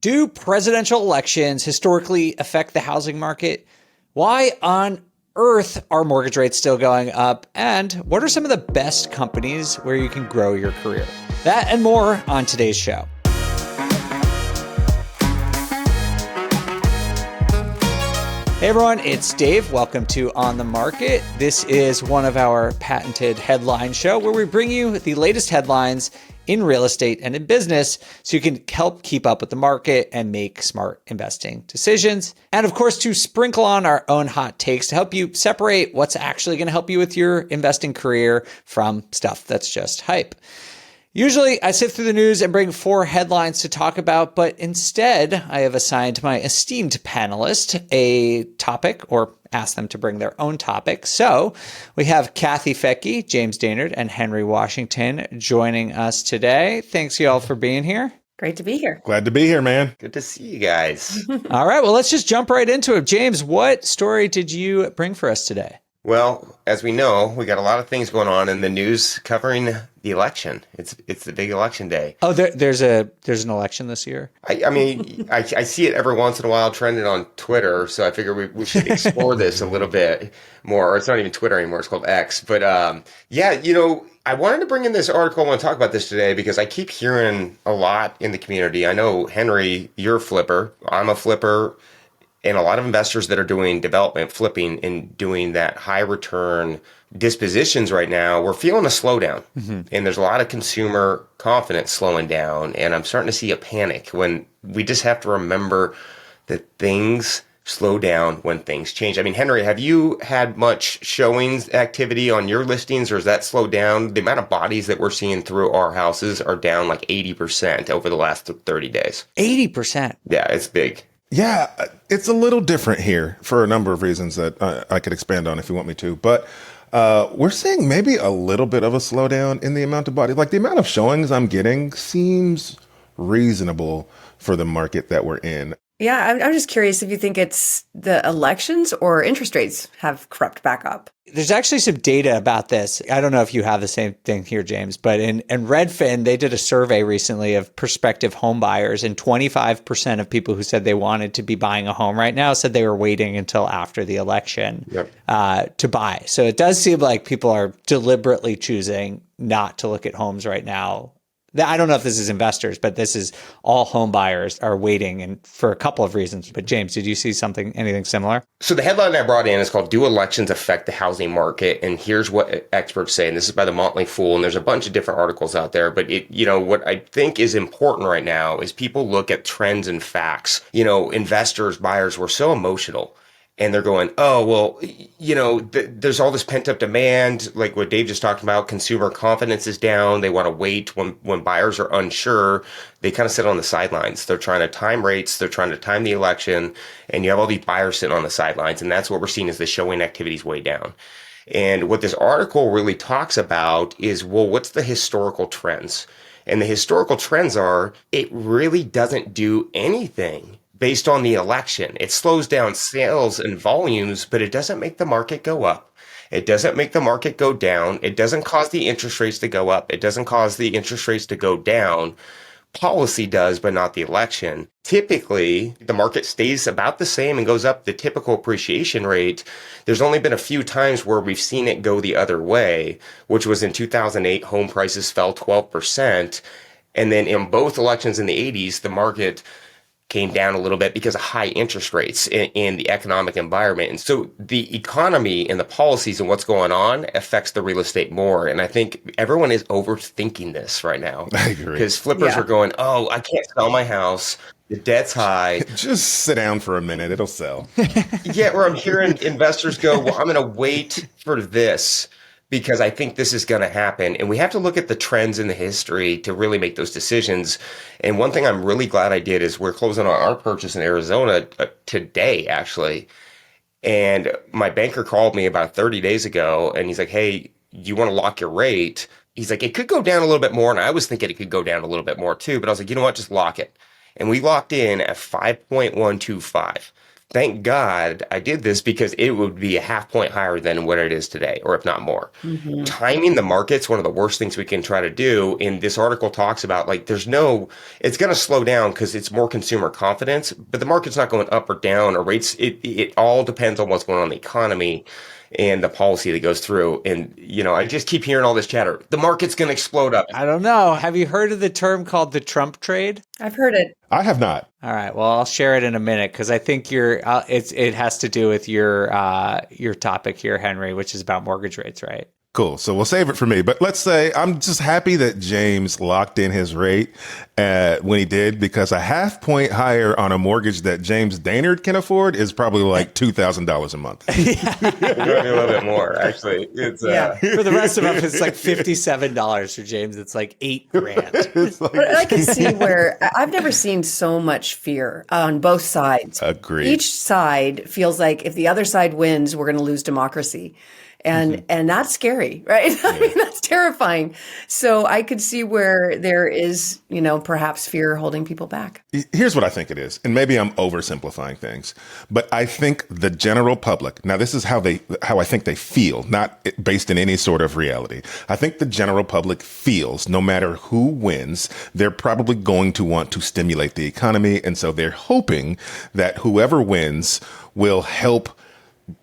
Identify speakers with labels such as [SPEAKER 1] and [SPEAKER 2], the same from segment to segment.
[SPEAKER 1] Do presidential elections historically affect the housing market? Why on earth are mortgage rates still going up? And what are some of the best companies where you can grow your career? That and more on today's show. Hey everyone, it's Dave. Welcome to On the Market. This is one of our patented headline show where we bring you the latest headlines in real estate and in business so you can help keep up with the market and make smart investing decisions. And of course, to sprinkle on our own hot takes to help you separate what's actually going to help you with your investing career from stuff that's just hype. Usually I sift through the news and bring 4 headlines to talk about, but instead I have assigned my esteemed panelist a topic or asked them to bring their own topic. So we have Kathy Fettke, James Daynard, and Henry Washington joining us today. Thanks y'all for being here.
[SPEAKER 2] Great to be here.
[SPEAKER 3] Glad to be here, man.
[SPEAKER 4] Good to see you guys.
[SPEAKER 1] All right, well, let's just jump right into it. James, what story did you bring for us today?
[SPEAKER 4] Well, as we know, we got a lot of things going on in the news covering the election. It's the big election day.
[SPEAKER 1] Oh, there's an election this year?
[SPEAKER 4] I mean, I see it every once in a while trending on Twitter, so I figure we should explore this a little bit more. Or it's not even Twitter anymore, it's called X. But yeah, I wanted to bring in this article. I want to talk about this today because I keep hearing a lot in the community. I know, Henry, you're a flipper. I'm a flipper. And a lot of investors that are doing development, flipping, and doing that high return dispositions right now, we're feeling a slowdown. Mm-hmm. And there's a lot of consumer confidence slowing down. And I'm starting to see a panic when we just have to remember that things slow down when things change. I mean, Henry, have you had much showings activity on your listings, or is that slowed down? The amount of bodies that we're seeing through our houses are down like 80% over the last 30 days.
[SPEAKER 1] 80%?
[SPEAKER 4] Yeah, it's big.
[SPEAKER 3] Yeah, it's a little different here for a number of reasons that I could expand on if you want me to. But we're seeing maybe a little bit of a slowdown in the amount of bodies. Like the amount of showings I'm getting seems reasonable for the market that we're in.
[SPEAKER 2] Yeah, I'm just curious if you think it's the elections or interest rates have crept back up.
[SPEAKER 1] There's actually some data about this. I don't know if you have the same thing here, James, but in Redfin, they did a survey recently of prospective home buyers, and 25% of people who said they wanted to be buying a home right now said they were waiting until after the election to buy. So it does seem like people are deliberately choosing not to look at homes right now. I don't know if this is investors, but this is all home buyers are waiting, and for a couple of reasons. But James, did you see anything similar?
[SPEAKER 4] So the headline I brought in is called "Do Elections Affect the Housing Market?" And here's what experts say. And this is by the Motley Fool, and there's a bunch of different articles out there. But what I think is important right now is people look at trends and facts. Investors, buyers were so emotional. And they're going, oh, well, there's all this pent up demand, like what Dave just talked about. Consumer confidence is down. They want to wait when buyers are unsure. They kind of sit on the sidelines. They're trying to time rates. They're trying to time the election. And you have all these buyers sitting on the sidelines. And that's what we're seeing is the showing activity's way down. And what this article really talks about is, well, what's the historical trends? And the historical trends are, it really doesn't do anything based on the election. It slows down sales and volumes, but it doesn't make the market go up. It doesn't make the market go down. It doesn't cause the interest rates to go up. It doesn't cause the interest rates to go down. Policy does, but not the election. Typically, the market stays about the same and goes up the typical appreciation rate. There's only been a few times where we've seen it go the other way, which was in 2008, home prices fell 12%. And then in both elections in the 80s, the market came down a little bit because of high interest rates in the economic environment. And so the economy and the policies and what's going on affects the real estate more. And I think everyone is overthinking this right now.
[SPEAKER 3] I agree.
[SPEAKER 4] Because flippers are going, oh, I can't sell my house. The debt's high.
[SPEAKER 3] Just sit down for a minute. It'll sell.
[SPEAKER 4] Yeah, where I'm hearing investors go, well, I'm going to wait for this because I think this is going to happen. And we have to look at the trends in the history to really make those decisions. And one thing I'm really glad I did is we're closing on our purchase in Arizona today, actually. And my banker called me about 30 days ago, and he's like, hey, you want to lock your rate? He's like, it could go down a little bit more. And I was thinking it could go down a little bit more too. But I was like, you know what? Just lock it. And we locked in at 5.125. thank God I did this because it would be a half point higher than what it is today, or if not more. Timing the market's one of the worst things we can try to do. And this article talks about like it's going to slow down because it's more consumer confidence, but the market's not going up or down or rates. It all depends on what's going on in the economy and the policy that goes through. And, I just keep hearing all this chatter. The market's going to explode up.
[SPEAKER 1] I don't know. Have you heard of the term called the Trump trade?
[SPEAKER 2] I've heard it.
[SPEAKER 3] I have not.
[SPEAKER 1] All right. Well, I'll share it in a minute because I think it has to do with your topic here, Henry, which is about mortgage rates, right?
[SPEAKER 3] Cool. So we'll save it for me. But let's say I'm just happy that James locked in his rate when he did, because a half point higher on a mortgage that James Daynard can afford is probably like $2,000 a month.
[SPEAKER 4] A little bit more, actually. It's
[SPEAKER 1] For the rest of us, it's like $57. For James, it's like $8,000.
[SPEAKER 2] But I can see where I've never seen so much fear on both sides.
[SPEAKER 3] Agreed.
[SPEAKER 2] Each side feels like if the other side wins, we're going to lose democracy. And that's scary, right? I mean, that's terrifying. So I could see where there is, perhaps fear holding people back.
[SPEAKER 3] Here's what I think it is. And maybe I'm oversimplifying things, but I think the general public, now this is how I think they feel, not based in any sort of reality. I think the general public feels no matter who wins, they're probably going to want to stimulate the economy. And so they're hoping that whoever wins will help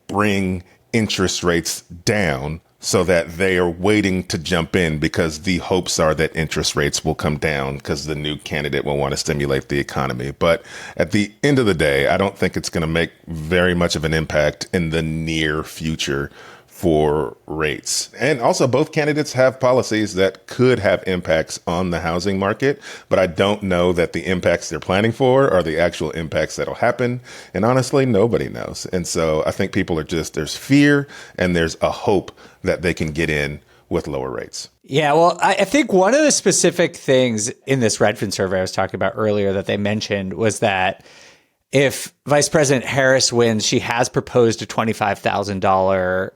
[SPEAKER 3] bring interest rates down so that they are waiting to jump in because the hopes are that interest rates will come down because the new candidate will want to stimulate the economy. But at the end of the day, I don't think it's going to make very much of an impact in the near future for rates. And also both candidates have policies that could have impacts on the housing market, but I don't know that the impacts they're planning for are the actual impacts that'll happen. And honestly, nobody knows. And so I think people are there's fear and there's a hope that they can get in with lower rates.
[SPEAKER 1] Yeah, well, I think one of the specific things in this Redfin survey I was talking about earlier that they mentioned was that if Vice President Harris wins, she has proposed a $25,000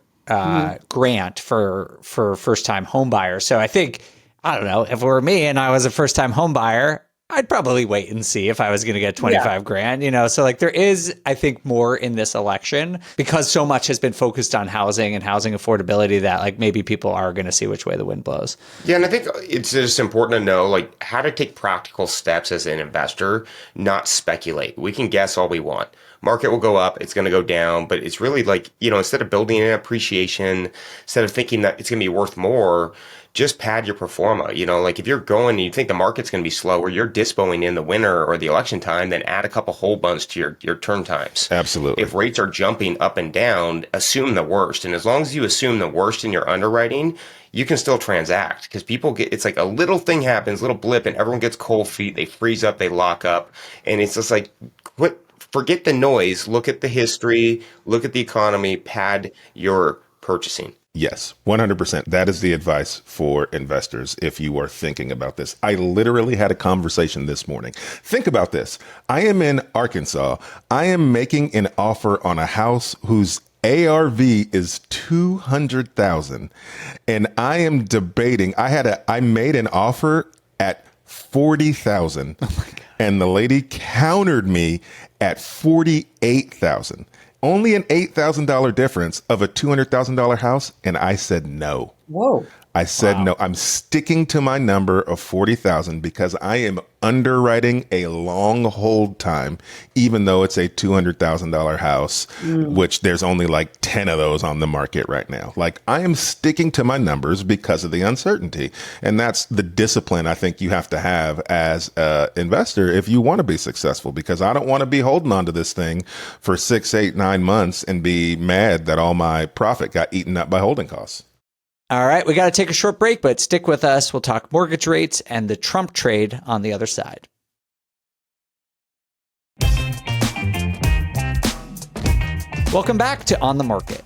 [SPEAKER 1] grant for first-time home buyers. So I think, I don't know, if it were me and I was a first-time home buyer, I'd probably wait and see if I was going to get 25 grand, So like there is, I think, more in this election because so much has been focused on housing and housing affordability that like maybe people are going to see which way the wind blows.
[SPEAKER 4] Yeah. And I think it's just important to know like how to take practical steps as an investor, not speculate. We can guess all we want. Market will go up, it's going to go down, but it's really like, instead of building in appreciation, instead of thinking that it's going to be worth more, just pad your pro forma. Like if you're going and you think the market's going to be slow or you're dispoing in the winter or the election time, then add a couple whole bunch to your turn times.
[SPEAKER 3] Absolutely.
[SPEAKER 4] If rates are jumping up and down, assume the worst. And as long as you assume the worst in your underwriting, you can still transact because it's like a little thing happens, little blip, and everyone gets cold feet. They freeze up, they lock up. And it's just like, forget the noise, look at the history, look at the economy, pad your purchasing.
[SPEAKER 3] Yes, 100%. That is the advice for investors if you are thinking about this. I literally had a conversation this morning. Think about this. I am in Arkansas. I am making an offer on a house whose ARV is $200,000. And I am debating. I made an offer at $40,000. Oh my God. And the lady countered me at $48,000. Only an $8,000 difference of a $200,000 house. And I said no.
[SPEAKER 2] Whoa.
[SPEAKER 3] I said no. I'm sticking to my number of 40,000 because I am underwriting a long hold time, even though it's a $200,000 house, which there's only like 10 of those on the market right now. Like I am sticking to my numbers because of the uncertainty. And that's the discipline I think you have to have as an investor if you want to be successful, because I don't want to be holding on to this thing for 6, 8, 9 months and be mad that all my profit got eaten up by holding costs.
[SPEAKER 1] All right, we got to take a short break, but stick with us. We'll talk mortgage rates and the Trump trade on the other side. Welcome back to On the Market.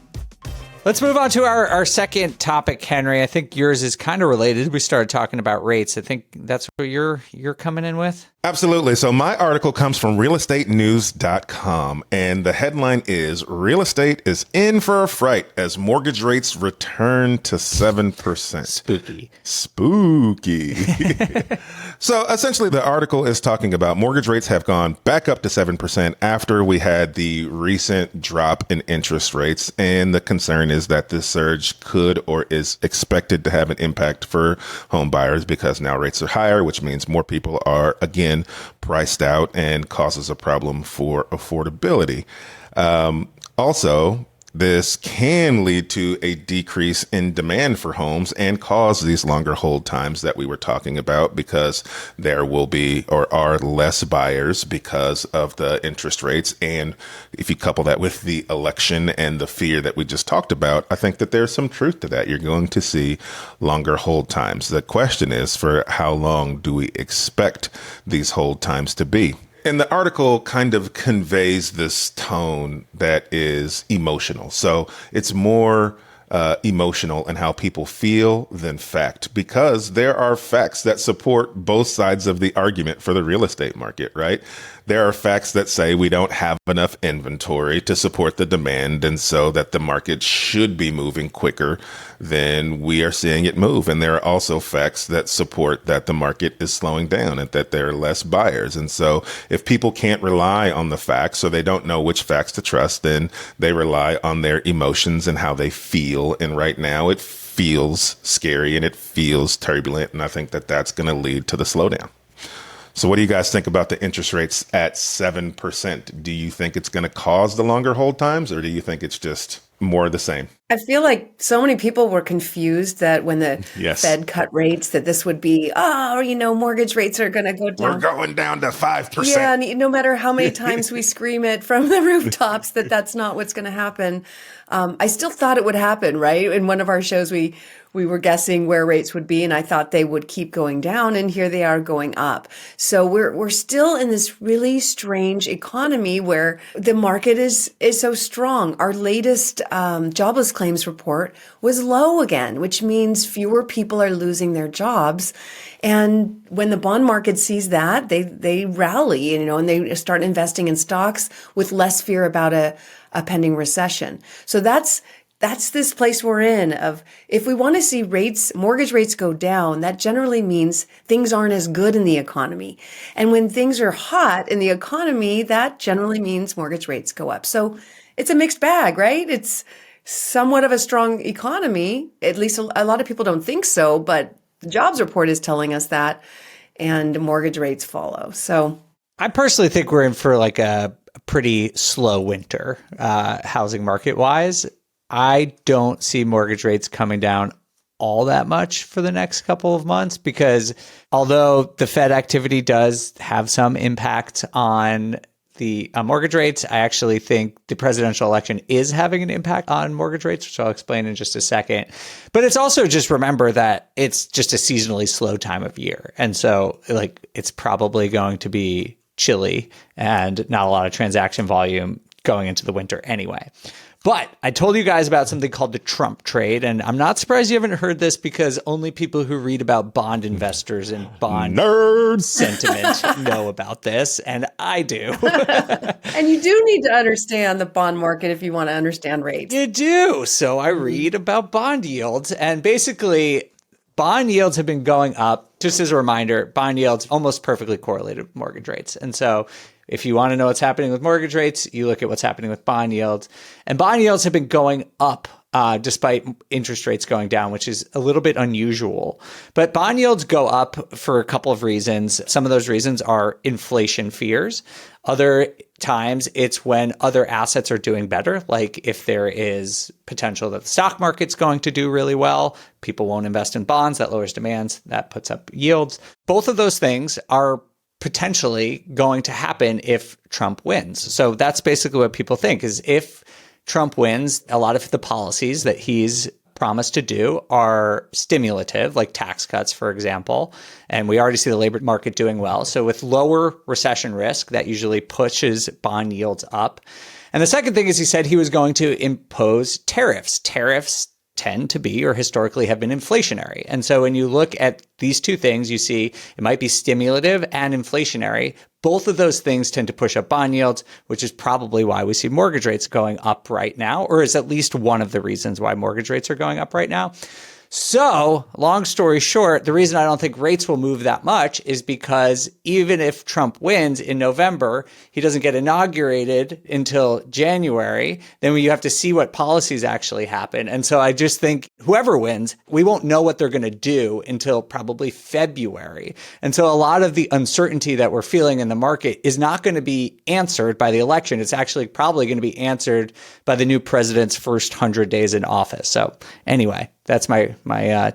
[SPEAKER 1] Let's move on to our second topic, Henry. I think yours is kind of related. We started talking about rates. I think that's what you're coming in with.
[SPEAKER 3] Absolutely. So my article comes from realestatenews.com, and the headline is Real Estate is in for a fright as mortgage rates return to 7%. Spooky. So essentially the article is talking about mortgage rates have gone back up to 7% after we had the recent drop in interest rates. And the concern is that this surge could or is expected to have an impact for home buyers because now rates are higher, which means more people are again priced out and causes a problem for affordability. Also, this can lead to a decrease in demand for homes and cause these longer hold times that we were talking about because there will be or are less buyers because of the interest rates. And if you couple that with the election and the fear that we just talked about, I think that there's some truth to that. You're going to see longer hold times. The question is, for how long do we expect these hold times to be? And the article kind of conveys this tone that is emotional. So it's more emotional in how people feel than fact, because there are facts that support both sides of the argument for the real estate market, right? There are facts that say we don't have enough inventory to support the demand, and so that the market should be moving quicker than we are seeing it move. And there are also facts that support that the market is slowing down and that there are less buyers. And so if people can't rely on the facts, or they don't know which facts to trust, then they rely on their emotions and how they feel. And right now it feels scary and it feels turbulent. And I think that that's going to lead to the slowdown. So what do you guys think about the interest rates at 7%? Do you think it's going to cause the longer hold times, or do you think it's just more of the same?
[SPEAKER 2] I feel like so many people were confused that when the Fed cut rates, that this would be, mortgage rates are going to go down.
[SPEAKER 3] We're going down to 5%.
[SPEAKER 2] Yeah, and no matter how many times we scream it from the rooftops that that's not what's going to happen. I still thought it would happen, right? In one of our shows, we were guessing where rates would be, and I thought they would keep going down, and here they are going up. So we're still in this really strange economy where the market is so strong. Our latest jobless claims report was low again, which means fewer people are losing their jobs. And when the bond market sees that, they rally, and they start investing in stocks with less fear about a pending recession. So that's this place we're in of, if we want to see mortgage rates go down, that generally means things aren't as good in the economy. And when things are hot in the economy, that generally means mortgage rates go up. So it's a mixed bag, right? It's somewhat of a strong economy. At least a lot of people don't think so, but the jobs report is telling us that, and mortgage rates follow. So
[SPEAKER 1] I personally think we're in for like a pretty slow winter, housing market wise. I don't see mortgage rates coming down all that much for the next couple of months, because although the Fed activity does have some impact on the mortgage rates, I actually think the presidential election is having an impact on mortgage rates, which I'll explain in just a second. But it's also, just remember that it's just a seasonally slow time of year. And so it's probably going to be chilly and not a lot of transaction volume going into the winter anyway. But I told you guys about something called the Trump trade, and I'm not surprised you haven't heard this, because only people who read about bond investors and bond
[SPEAKER 3] nerds
[SPEAKER 1] sentiment know about this, and I do.
[SPEAKER 2] And you do need to understand the bond market if you want to understand rates.
[SPEAKER 1] You do. So I read about bond yields, and basically bond yields have been going up. Just as a reminder, bond yields almost perfectly correlated with mortgage rates. And so if you want to know what's happening with mortgage rates, you look at what's happening with bond yields. And bond yields have been going up despite interest rates going down, which is a little bit unusual. But bond yields go up for a couple of reasons. Some of those reasons are inflation fears. Other times it's when other assets are doing better. Like if there is potential that the stock market's going to do really well, people won't invest in bonds, that lowers demands, that puts up yields. Both of those things are potentially going to happen if Trump wins. So that's basically what people think, is if Trump wins, a lot of the policies that he's promised to do are stimulative, like tax cuts, for example. And we already see the labor market doing well. So with lower recession risk, that usually pushes bond yields up. And the second thing is, he said he was going to impose tariffs. Tariffs tend to be or historically have been inflationary. And so when you look at these two things, you see it might be stimulative and inflationary. Both of those things tend to push up bond yields, which is probably why we see mortgage rates going up right now, or is at least one of the reasons why mortgage rates are going up right now. So, long story short, the reason I don't think rates will move that much is because even if Trump wins in November, he doesn't get inaugurated until January. Then you have to see what policies actually happen. And so I just think whoever wins, we won't know what they're going to do until probably February. And so a lot of the uncertainty that we're feeling in the market is not going to be answered by the election. It's actually probably going to be answered by the new president's first 100 days in office. So anyway, that's my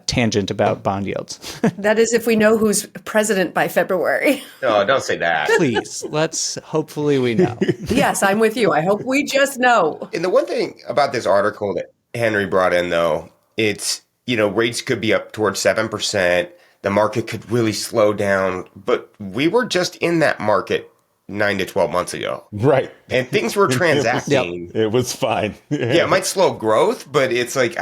[SPEAKER 1] tangent about bond yields.
[SPEAKER 2] That is if we know who's president by February.
[SPEAKER 4] No, don't say that.
[SPEAKER 1] Please, hopefully we know.
[SPEAKER 2] Yes, I'm with you. I hope we just know.
[SPEAKER 4] And the one thing about this article that Henry brought in, though, it's, rates could be up towards 7%. The market could really slow down. But we were just in that market 9 to 12 months ago.
[SPEAKER 3] Right.
[SPEAKER 4] And things were transacting.
[SPEAKER 3] It was fine.
[SPEAKER 4] Yeah, it might slow growth, but it's like,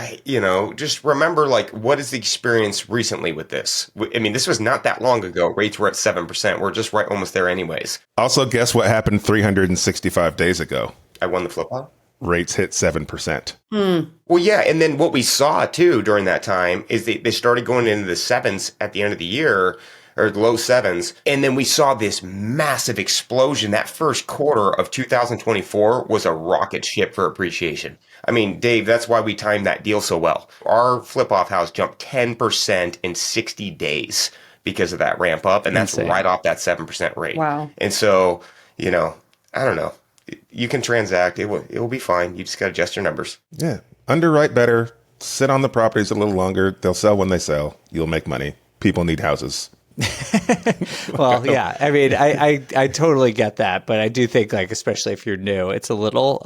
[SPEAKER 4] just remember, what is the experience recently with this? I mean, this was not that long ago. Rates were at 7%. We're just right almost there anyways.
[SPEAKER 3] Also, guess what happened 365 days ago?
[SPEAKER 4] I won the flip-flop.
[SPEAKER 3] Rates hit 7%.
[SPEAKER 4] Well, yeah. And then what we saw, too, during that time is they started going into the sevens at the end of the year, or low sevens. And then we saw this massive explosion. That first quarter of 2024 was a rocket ship for appreciation. I mean, Dave, that's why we timed that deal so well. Our flip-off house jumped 10% in 60 days because of that ramp up. And that's right off that 7% rate.
[SPEAKER 2] Wow.
[SPEAKER 4] And so, I don't know. You can transact. It will be fine. You just got to adjust your numbers.
[SPEAKER 3] Yeah. Underwrite better. Sit on the properties a little longer. They'll sell when they sell. You'll make money. People need houses.
[SPEAKER 1] Well, yeah. I mean, I totally get that, but I do think, especially if you're new, it's a little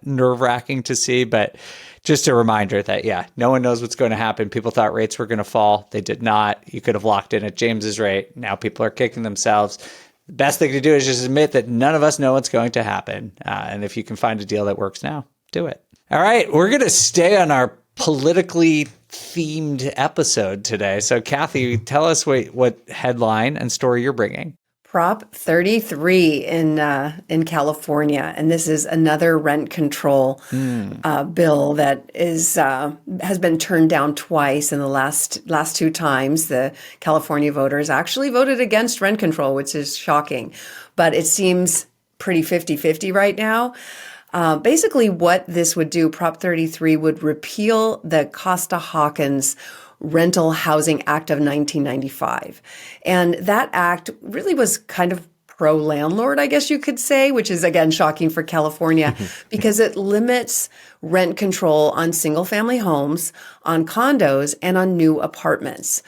[SPEAKER 1] nerve-wracking to see. But just a reminder that, no one knows what's going to happen. People thought rates were going to fall. They did not. You could have locked in at James's rate. Now people are kicking themselves. The best thing to do is just admit that none of us know what's going to happen. And if you can find a deal that works now, do it. All right. We're going to stay on our politically themed episode today. So Kathy, tell us what headline and story you're bringing.
[SPEAKER 2] Prop 33 in California, and this is another rent control bill that has been turned down twice in the last two times. The California voters actually voted against rent control, which is shocking, but it seems pretty 50-50 right now. Basically, what this would do, Prop 33 would repeal the Costa-Hawkins Rental Housing Act of 1995. And that act really was kind of pro-landlord, I guess you could say, which is, again, shocking for California because it limits rent control on single-family homes, on condos, and on new apartments.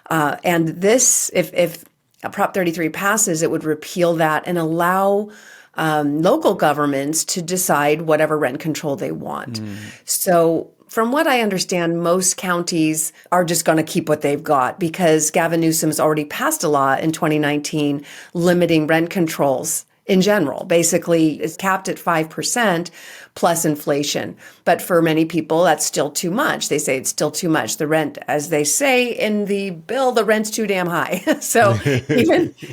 [SPEAKER 2] And this, if Prop 33 passes, it would repeal that and allow local governments to decide whatever rent control they want. So from what I understand, most counties are just going to keep what they've got because Gavin Newsom's already passed a law in 2019 limiting rent controls in general. Basically, it's capped at 5% plus inflation. But for many people, that's still too much. They say it's still too much. The rent, as they say in the bill, the rent's too damn high. So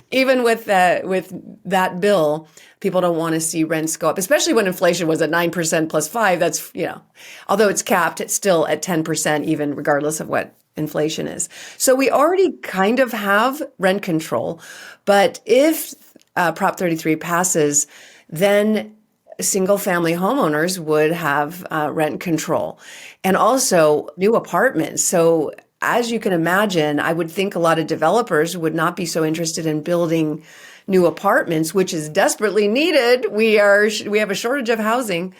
[SPEAKER 2] even with that bill, people don't want to see rents go up, especially when inflation was at 9% plus 5. That's, although it's capped, it's still at 10%, even regardless of what inflation is. So we already kind of have rent control. But if Prop 33 passes, then single family homeowners would have rent control and also new apartments. So as you can imagine, I would think a lot of developers would not be so interested in building new apartments, which is desperately needed. We have a shortage of housing.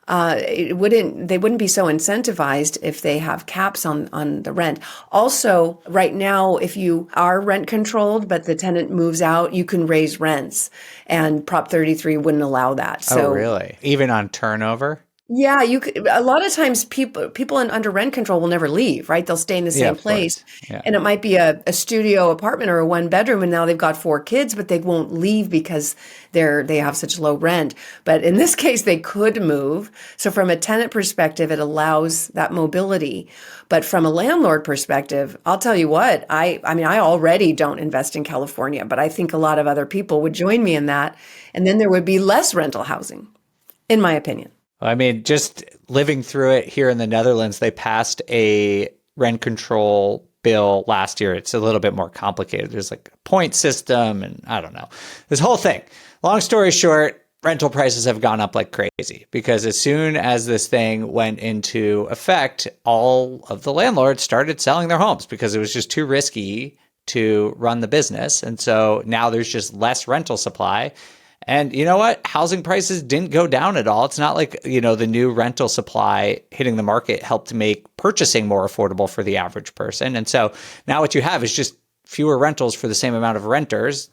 [SPEAKER 2] They wouldn't be so incentivized if they have caps on the rent. Also, right now, if you are rent controlled, but the tenant moves out, you can raise rents, and Prop 33 wouldn't allow that. So,
[SPEAKER 1] oh, really? Even on turnover?
[SPEAKER 2] Yeah, you could, a lot of times people under rent control will never leave, right? They'll stay in the
[SPEAKER 1] Yeah,
[SPEAKER 2] same
[SPEAKER 1] of
[SPEAKER 2] place.
[SPEAKER 1] course. Yeah.
[SPEAKER 2] And it might be a studio apartment or a one bedroom, and now they've got 4 kids, but they won't leave because they have such low rent. But in this case, they could move. So from a tenant perspective, it allows that mobility. But from a landlord perspective, I'll tell you what, I mean, I already don't invest in California, but I think a lot of other people would join me in that. And then there would be less rental housing, in my opinion.
[SPEAKER 1] I mean, just living through it here in the Netherlands, they passed a rent control bill last year. It's a little bit more complicated. There's like a point system and I don't know, this whole thing. Long story short, rental prices have gone up like crazy because as soon as this thing went into effect, all of the landlords started selling their homes because it was just too risky to run the business. And so now there's just less rental supply. And you know what? Housing prices didn't go down at all. It's not like, the new rental supply hitting the market helped make purchasing more affordable for the average person. And so now what you have is just fewer rentals for the same amount of renters.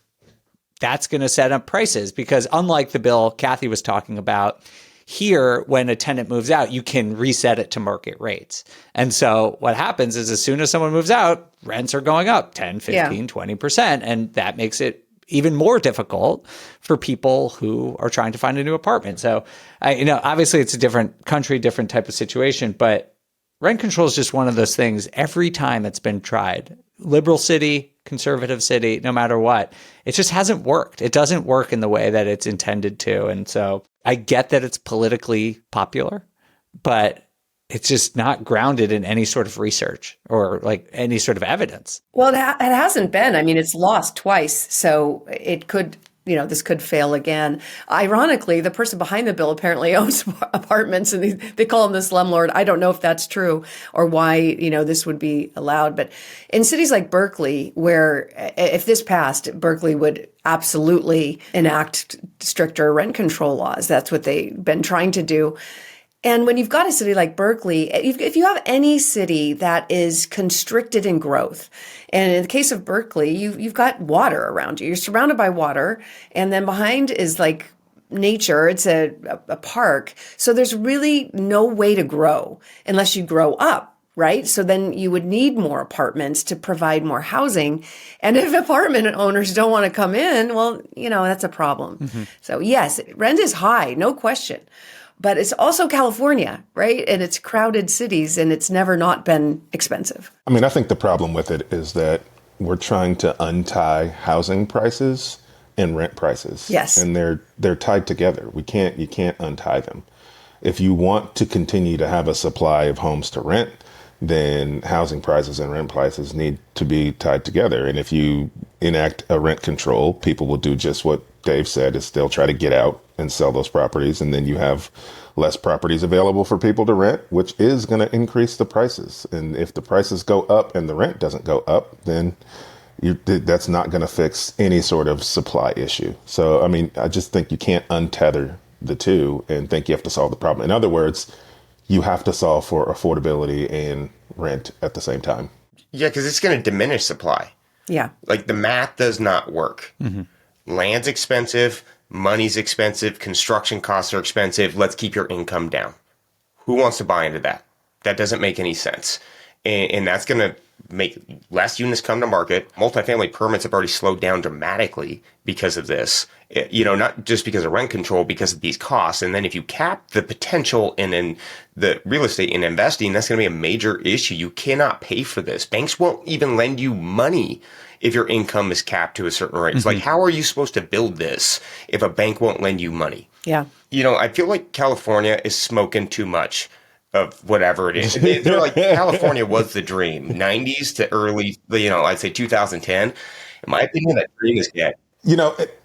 [SPEAKER 1] That's going to set up prices because unlike the bill Kathy was talking about, here, when a tenant moves out, you can reset it to market rates. And so what happens is as soon as someone moves out, rents are going up 10, 15, 20%. And that makes it even more difficult for people who are trying to find a new apartment. So, obviously it's a different country, different type of situation, but rent control is just one of those things every time it's been tried. Liberal city, conservative city, no matter what, it just hasn't worked. It doesn't work in the way that it's intended to. And so I get that it's politically popular, but it's just not grounded in any sort of research or like any sort of evidence.
[SPEAKER 2] Well, it hasn't been. I mean, it's lost twice, so it could, this could fail again. Ironically, the person behind the bill apparently owns apartments, and they call him the slumlord. I don't know if that's true or why, this would be allowed. But in cities like Berkeley, where if this passed, Berkeley would absolutely enact stricter rent control laws. That's what they've been trying to do. And when you've got a city like Berkeley, if you have any city that is constricted in growth, and in the case of Berkeley, you've got water around you. You're surrounded by water, and then behind is like nature. It's a park. So there's really no way to grow unless you grow up, right? So then you would need more apartments to provide more housing. And if apartment owners don't want to come in, well, that's a problem. Mm-hmm. So yes, rent is high, no question. But it's also California, right? And it's crowded cities, and it's never not been expensive.
[SPEAKER 3] I mean, I think the problem with it is that we're trying to untie housing prices and rent prices.
[SPEAKER 2] Yes.
[SPEAKER 3] And they're tied together. You can't untie them. If you want to continue to have a supply of homes to rent, then housing prices and rent prices need to be tied together. And if you enact a rent control, people will do just what Dave said, is they'll try to get out and sell those properties. And then you have less properties available for people to rent, which is going to increase the prices. And if the prices go up and the rent doesn't go up, then that's not going to fix any sort of supply issue. So, I mean, I just think you can't untether the two and think you have to solve the problem. In other words, you have to solve for affordability and rent at the same time.
[SPEAKER 4] Yeah, because it's going to diminish supply.
[SPEAKER 2] Yeah.
[SPEAKER 4] Like the math does not work. Mm-hmm. Land's expensive, money's expensive, construction costs are expensive. Let's keep your income down. Who wants to buy into that? That doesn't make any sense. And that's going to make less units come to market. Multifamily permits have already slowed down dramatically because of this. Not just because of rent control, because of these costs. And then if you cap the potential in the real estate in investing, that's going to be a major issue. You cannot pay for this. Banks won't even lend you money if your income is capped to a certain rate. It's like, how are you supposed to build this if a bank won't lend you money?
[SPEAKER 2] Yeah.
[SPEAKER 4] I feel like California is smoking too much of whatever it is. They're like, California was the dream. 90s to early, I'd say 2010. In my opinion, that dream is dead.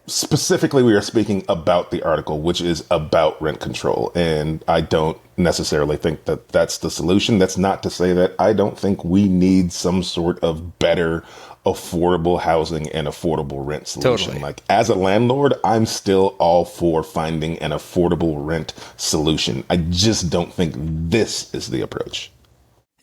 [SPEAKER 3] Specifically, we are speaking about the article, which is about rent control. And I don't necessarily think that that's the solution. That's not to say that I don't think we need some sort of better affordable housing and affordable rent solution.
[SPEAKER 1] Totally.
[SPEAKER 3] Like, as a landlord, I'm still all for finding an affordable rent solution. I just don't think this is the approach.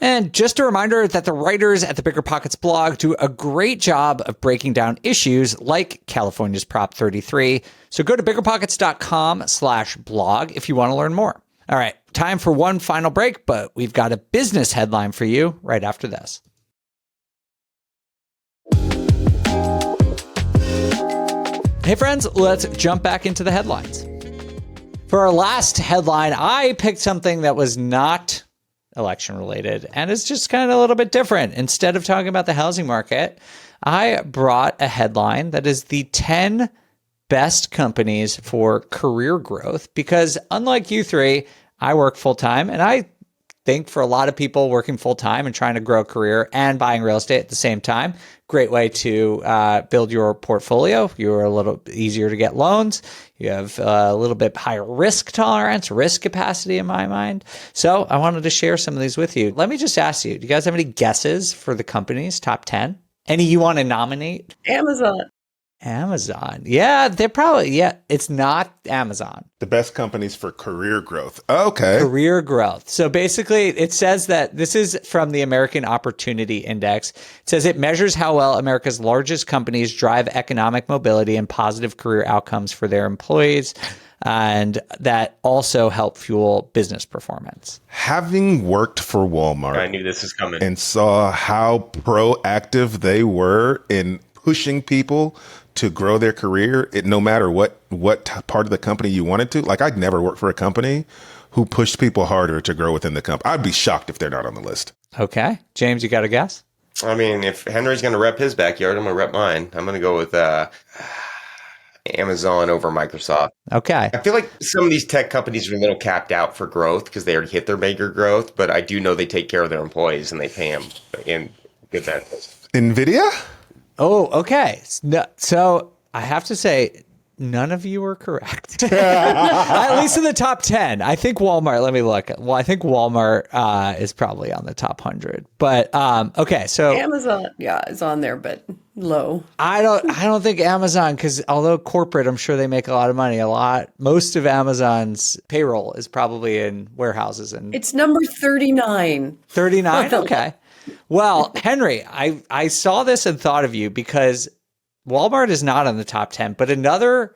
[SPEAKER 1] And just a reminder that the writers at the BiggerPockets blog do a great job of breaking down issues like California's Prop 33. So go to biggerpockets.com/blog if you want to learn more. All right, time for one final break, but we've got a business headline for you right after this. Hey friends, let's jump back into the headlines. For our last headline, I picked something that was not election related and is just kind of a little bit different. Instead of talking about the housing market, I brought a headline that is the 10 best companies for career growth, because unlike you three, I work full time, and I think for a lot of people working full time and trying to grow a career and buying real estate at the same time, great way to build your portfolio. You're a little easier to get loans. You have a little bit higher risk tolerance, risk capacity in my mind. So I wanted to share some of these with you. Let me just ask you, do you guys have any guesses for the company's top 10? Any you want to nominate? Amazon. Yeah, they're probably, it's not Amazon.
[SPEAKER 3] The best companies for career growth. Okay.
[SPEAKER 1] Career growth. So basically, it says that this is from the American Opportunity Index. It says it measures how well America's largest companies drive economic mobility and positive career outcomes for their employees, and that also help fuel business performance.
[SPEAKER 3] Having worked for Walmart,
[SPEAKER 4] I knew this was coming,
[SPEAKER 3] and saw how proactive they were in pushing people to grow their career, no matter what part of the company you wanted to. Like, I'd never worked for a company who pushed people harder to grow within the company. I'd be shocked if they're not on the list.
[SPEAKER 1] Okay. James, you got a guess?
[SPEAKER 4] I mean, if Henry's going to rep his backyard, I'm going to rep mine. I'm going to go with Amazon over Microsoft.
[SPEAKER 1] Okay.
[SPEAKER 4] I feel like some of these tech companies are a little capped out for growth because they already hit their major growth, but I do know they take care of their employees and they pay them in good benefits.
[SPEAKER 3] NVIDIA?
[SPEAKER 1] Oh, okay. So I have to say, none of you are correct. At least in the top 10. I think Walmart, let me look. Well, I think Walmart is probably on the top 100. But okay, so
[SPEAKER 2] Amazon, is on there, but low.
[SPEAKER 1] I don't think Amazon, because although corporate, I'm sure they make a lot of money. Most of Amazon's payroll is probably in warehouses, and
[SPEAKER 2] It's number 39.
[SPEAKER 1] 39? Okay. Well, Henry, I saw this and thought of you because Walmart is not on the top 10, but another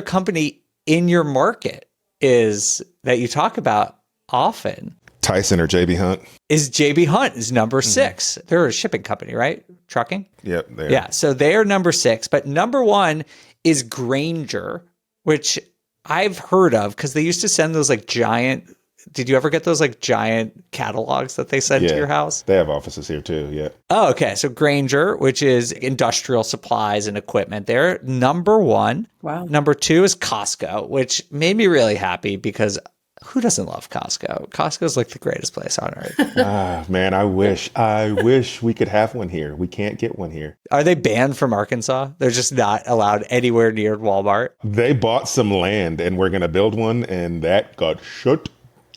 [SPEAKER 1] company in your market is that you talk about often.
[SPEAKER 3] Tyson or JB Hunt?
[SPEAKER 1] Is JB Hunt is number 6. They're a shipping company, right? Trucking?
[SPEAKER 3] Yep.
[SPEAKER 1] Yeah. So they are number 6, but number 1 is Grainger, which I've heard of because they used to send those like giant. Did you ever get those like giant catalogs that they send to your house?
[SPEAKER 3] They have offices here too. Yeah.
[SPEAKER 1] Oh, okay. So Grainger, which is industrial supplies and equipment, they're number 1.
[SPEAKER 2] Wow.
[SPEAKER 1] Number 2 is Costco, which made me really happy because who doesn't love Costco? Costco's like the greatest place on earth.
[SPEAKER 3] Man, I wish we could have one here. We can't get one here.
[SPEAKER 1] Are they banned from Arkansas? They're just not allowed anywhere near Walmart.
[SPEAKER 3] They bought some land and we're going to build one, and that got shut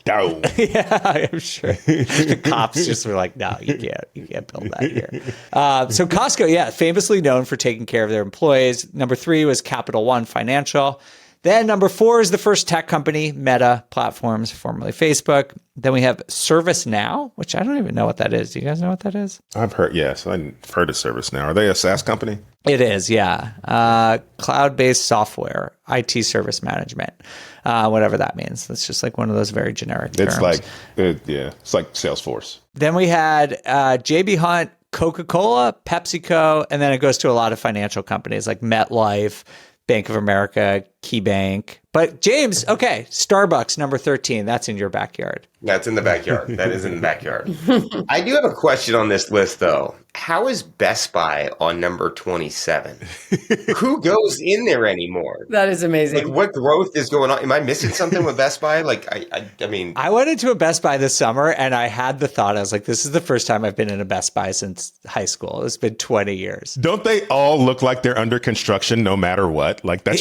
[SPEAKER 3] down.
[SPEAKER 1] Yeah, I'm sure. The cops just were like, no, you can't build that here. So Costco, famously known for taking care of their employees. Number 3 was Capital One Financial. Then number 4 is the first tech company, Meta Platforms, formerly Facebook. Then we have ServiceNow, which I don't even know what that is. Do you guys know what that is?
[SPEAKER 3] I've heard of ServiceNow. Are they a SaaS company?
[SPEAKER 1] It is, yeah. Cloud-based software, IT service management, whatever that means. That's just like one of those very generic terms.
[SPEAKER 3] It's like Salesforce.
[SPEAKER 1] Then we had JB Hunt, Coca-Cola, PepsiCo, and then it goes to a lot of financial companies like MetLife, Bank of America, KeyBank. But James, okay, Starbucks, number 13. That's in your backyard.
[SPEAKER 4] That's in the backyard. That is in the backyard. I do have a question on this list, though. How is Best Buy on number 27? Who goes in there anymore?
[SPEAKER 2] That is amazing.
[SPEAKER 4] Like, what growth is going on? Am I missing something with Best Buy? Like, I mean,
[SPEAKER 1] I went into a Best Buy this summer and I had the thought, I was like, this is the first time I've been in a Best Buy since high school. It's been 20 years.
[SPEAKER 3] Don't they all look like they're under construction no matter what? Like, that's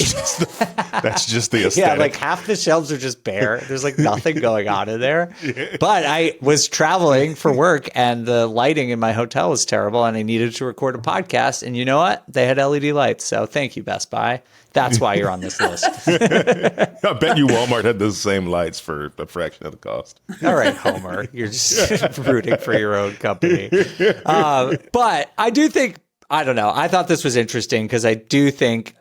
[SPEAKER 3] just the aesthetic.
[SPEAKER 1] Yeah, like half the shelves are just bare. There's like nothing going on in there. Yeah. But I was traveling for work and the lighting in my hotel was terrible and I needed to record a podcast. And you know what? They had LED lights. So thank you, Best Buy. That's why you're on this list.
[SPEAKER 3] I bet you Walmart had those same lights for a fraction of the cost.
[SPEAKER 1] All right, Homer. You're just rooting for your own company. But I do think, I don't know. I thought this was interesting because I do think,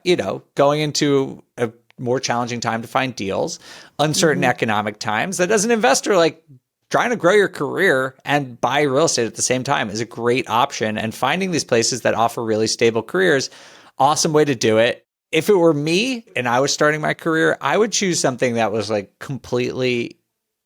[SPEAKER 1] going into a more challenging time to find deals, uncertain economic times, that as an investor, like trying to grow your career and buy real estate at the same time is a great option. And finding these places that offer really stable careers, awesome way to do it. If it were me and I was starting my career, I would choose something that was like completely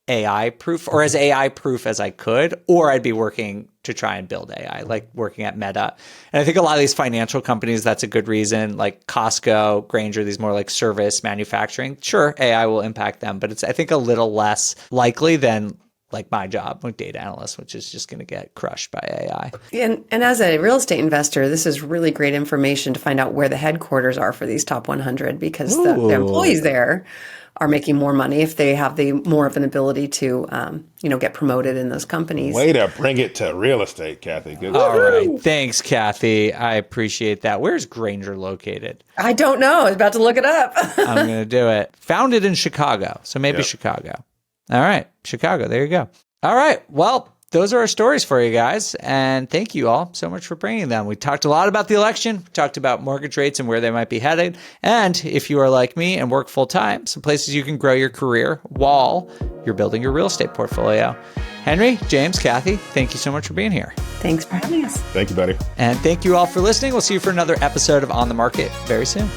[SPEAKER 1] AI proof or as AI proof as I could, or I'd be working to try and build AI, like working at Meta. And I think a lot of these financial companies, that's a good reason, like Costco, Grainger, these more like service manufacturing. Sure, AI will impact them, but it's, I think, a little less likely than like my job, like data analyst, which is just going to get crushed by AI.
[SPEAKER 2] And as a real estate investor, this is really great information to find out where the headquarters are for these top 100, because the employees there are making more money if they have the more of an ability to, get promoted in those companies.
[SPEAKER 3] Way to bring it to real estate, Kathy. Good.
[SPEAKER 1] All right. Thanks, Kathy. I appreciate that. Where's Grainger located?
[SPEAKER 2] I don't know. I was about to look it up.
[SPEAKER 1] I'm going to do it. Founded in Chicago. So maybe Chicago. All right. Chicago. There you go. All right. Well, those are our stories for you guys. And thank you all so much for bringing them. We talked a lot about the election. We talked about mortgage rates and where they might be headed. And if you are like me and work full time, some places you can grow your career while you're building your real estate portfolio. Henry, James, Kathy, thank you so much for being here.
[SPEAKER 2] Thanks for having us.
[SPEAKER 3] Thank you, buddy.
[SPEAKER 1] And thank you all for listening. We'll see you for another episode of On the Market very soon.